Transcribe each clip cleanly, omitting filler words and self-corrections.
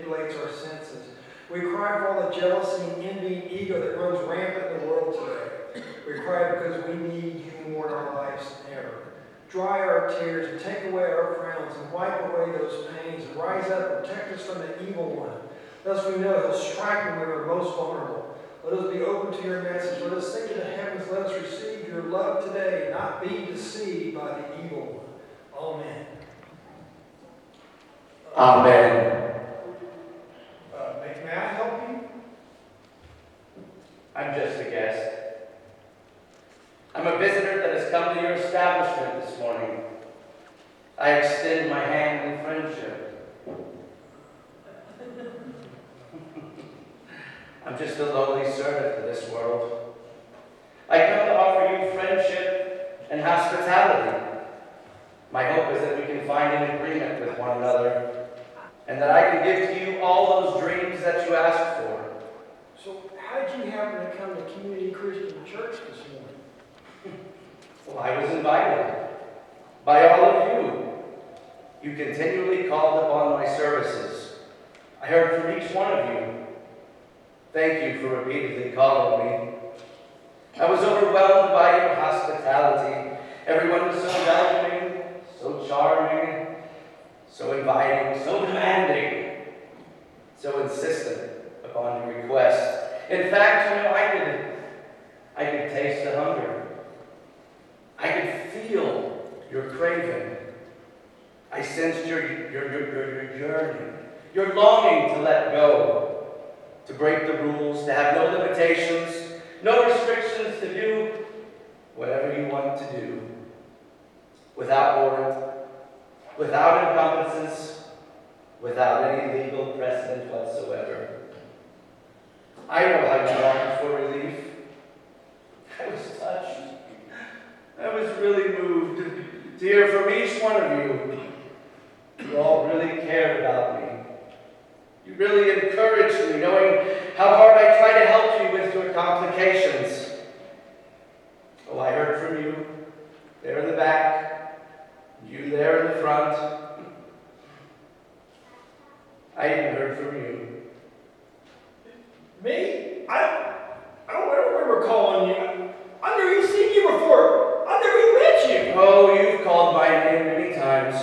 manipulates our senses. We cry for all the jealousy, envy, and ego that runs rampant in the world today. We cry because we need you more in our lives than ever. Dry our tears and take away our frowns and wipe away those pains and rise up and protect us from the evil one. Thus we know he'll strike when we are most vulnerable. Let us be open to your message. Let us think to the heavens. Let us receive your love today, not be deceived by the evil one. Amen. Amen. May I help you? I'm just a guest. I'm a visitor that has come to your establishment this morning. I extend my hand in friendship. I'm just a lowly servant to this world. I come to offer you friendship and hospitality. My hope is that we can find an agreement with one another, and that I can give to you all those dreams that you asked for. So how did you happen to come to Community Christian Church this morning? Well, I was invited by all of you. You continually called upon my services. I heard from each one of you. Thank you for repeatedly calling me. I was overwhelmed by your hospitality. Everyone was so welcoming, so charming, so inviting, so demanding, so insistent upon your request. In fact, I could taste the hunger. I could feel your craving. I sensed your yearning, your longing to let go, to break the rules, to have no limitations, no restrictions, to do whatever you want to do, without warrant, without encumbrances, without any legal precedent whatsoever. I know how you longed for relief. I was touched. I was really moved to hear from each one of you. You all really cared about me. You really encouraged me, knowing how hard I try to help you with your complications. Oh, I heard from you there in the back, you there in the front. I even heard from you. Me? I don't remember calling you. I've never even seen you before. I've never even met you. Oh, you've called my name many times.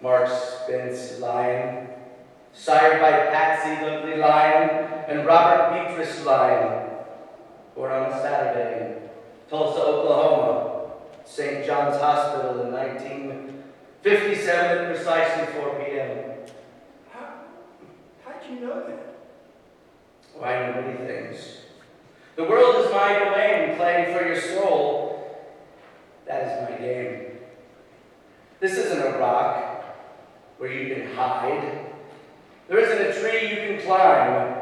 Mark Spence Lyon, sired by Patsy Lovely Lyon and Robert Beatrice Lyon, born on a Saturday in Tulsa, Oklahoma, St. John's Hospital in 1957 at precisely 4 p.m. How'd you know that? Oh, I know many things. The world is my domain, playing for your soul. That is my game. This isn't a rock where you can hide. There isn't a tree you can climb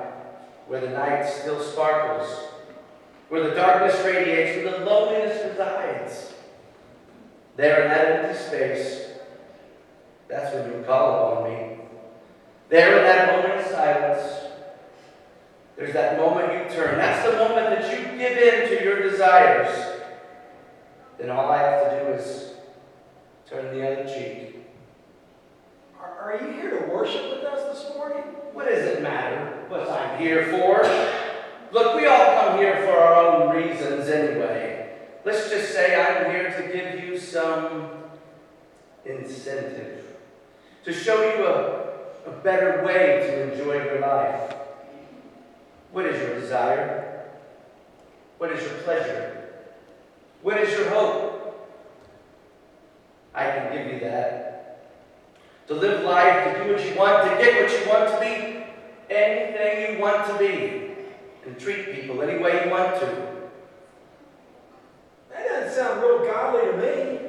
where the night still sparkles, where the darkness radiates, where the loneliness resides. There in that empty space, that's when you call upon me. There in that moment of silence, there's that moment you turn. That's the moment that you give in to your desires. Then all I have to do is turn the other cheek. Are you here to worship with us this morning? What does it matter what I'm here for? Look, we all come here for our own reasons anyway. Let's just say I'm here to give you some incentive, to show you a better way to enjoy your life. What is your desire? What is your pleasure? What is your hope? I can give you that. To live life, to do what you want, to get what you want to be, anything you want to be, and treat people any way you want to. That doesn't sound real godly to me.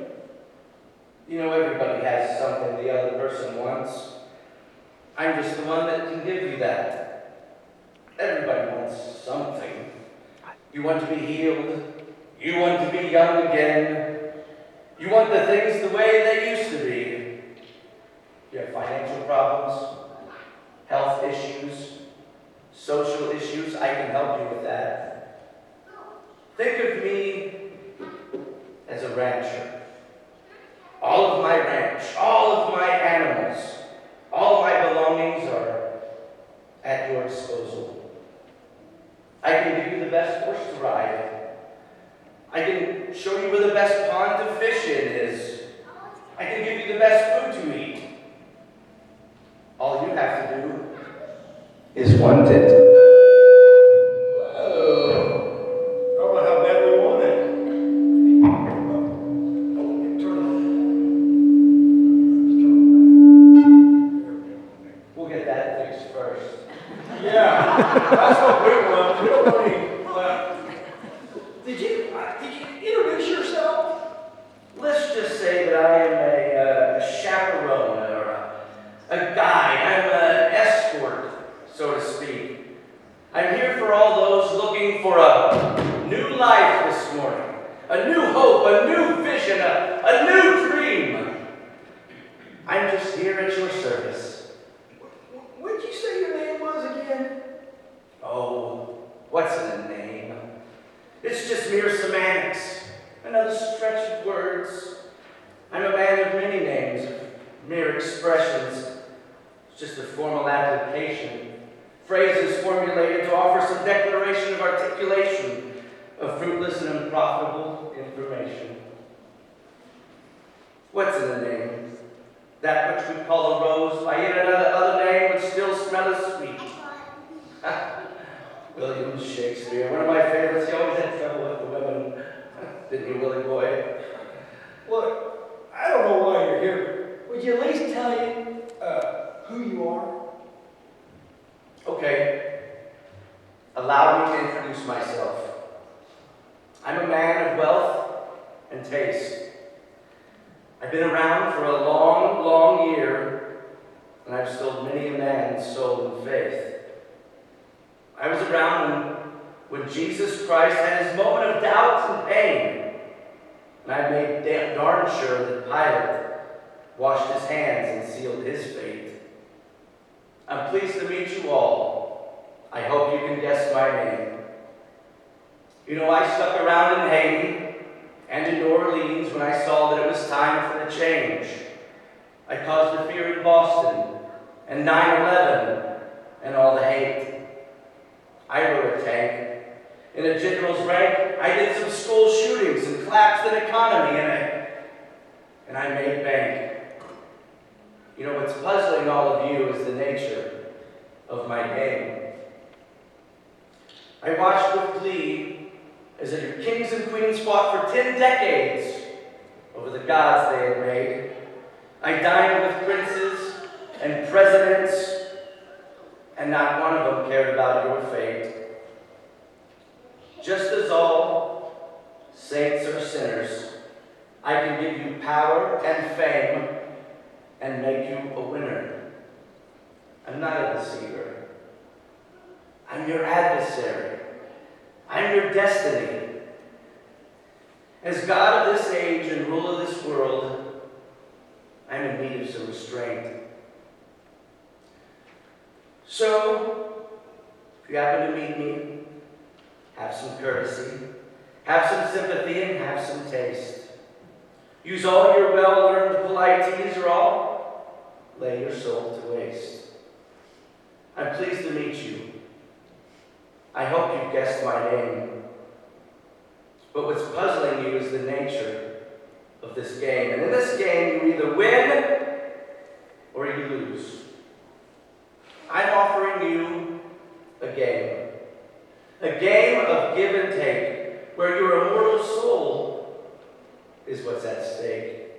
You know, everybody has something the other person wants. I'm just the one that can give you that. Everybody wants something. You want to be healed. You want to be young again. You want the things the way they used to be. You have financial problems, health issues, social issues. I can help you with that. Think of me as a rancher. All of my ranch, all of my animals, all my belongings are disposal. I can give you the best horse to ride. I can show you where the best pond to fish in is. I can give you the best food to eat. All you have to do is want it. I don't know how bad we want it. Oh, turn it on. We'll get that fixed first. Yeah, that's what we want. We don't want any. Did you introduce yourself? Let's just say that I am a chaperone or a guide. I'm an escort, so to speak. I'm here for all those looking for a new life this morning, a new hope, a new vision, a new dream. I'm just here at your service. What did you say your name was again? Oh, what's in a name? It's just mere semantics, another stretch of words. I'm a man of many names, mere expressions. It's just a formal application. Phrases formulated to offer some declaration of articulation of fruitless and unprofitable information. What's in a name? That which we call a rose, by yet another name would still smell as sweet. William Shakespeare, one of my favorites. He always had trouble with the women. Didn't you, Willie boy? Look, I don't know why you're here. Would you at least tell you who you are? Okay. Allow me to introduce myself. I'm a man of wealth and taste. I've been around for a long, long year, and I've sold many a man's soul and faith. I was around when Jesus Christ had his moment of doubt and pain, and I made darn sure that Pilate washed his hands and sealed his fate. I'm pleased to meet you all. I hope you can guess my name. You know, I stuck around in Haiti and in New Orleans when I saw that it was time for the change. I caused the fear in Boston and 9/11 and all the hate. I rode a tank. In a general's rank, I did some school shootings and collapsed an economy, and I made bank. You know, what's puzzling all of you is the nature of my game. I watched with glee as your kings and queens fought for 10 decades over the gods they had made. I dined with princes and presidents, and not one of them cared about your fate. Just as all saints are sinners, I can give you power and fame and make you a winner. I'm not a deceiver. I'm your adversary. I'm your destiny. As God of this age and ruler of this world, I'm in need of some restraint. So, if you happen to meet me, have some courtesy, have some sympathy, and have some taste. Use all your well-learned polities, or I'll lay your soul to waste. I'm pleased to meet you. I hope you've guessed my name. But what's puzzling you is the nature of this game. And in this game, you either win or you lose. I'm offering you a game. A game of give and take, where your immortal soul is what's at stake.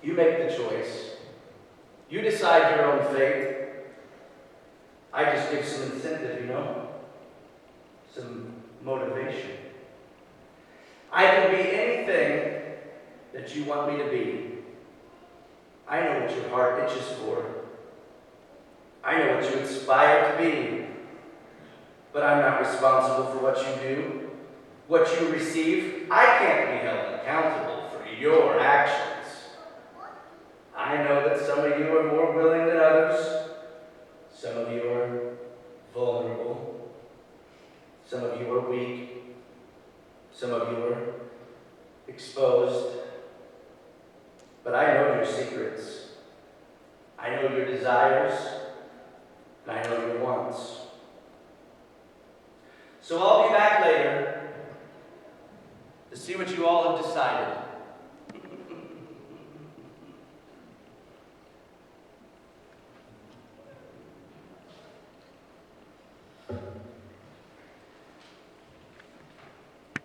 You make the choice. You decide your own fate. I just give some incentive, you know? Some motivation. I can be anything that you want me to be. I know what your heart itches for. I know what you aspire to be. But I'm not responsible for what you do, what you receive. I can't be held accountable for your actions. I know that some of you are more willing than others. Some of you are vulnerable. Some of you are weak. Some of you are exposed. But I know your secrets. I know your desires. And I know your wants. So I'll be back later to see what you all have decided.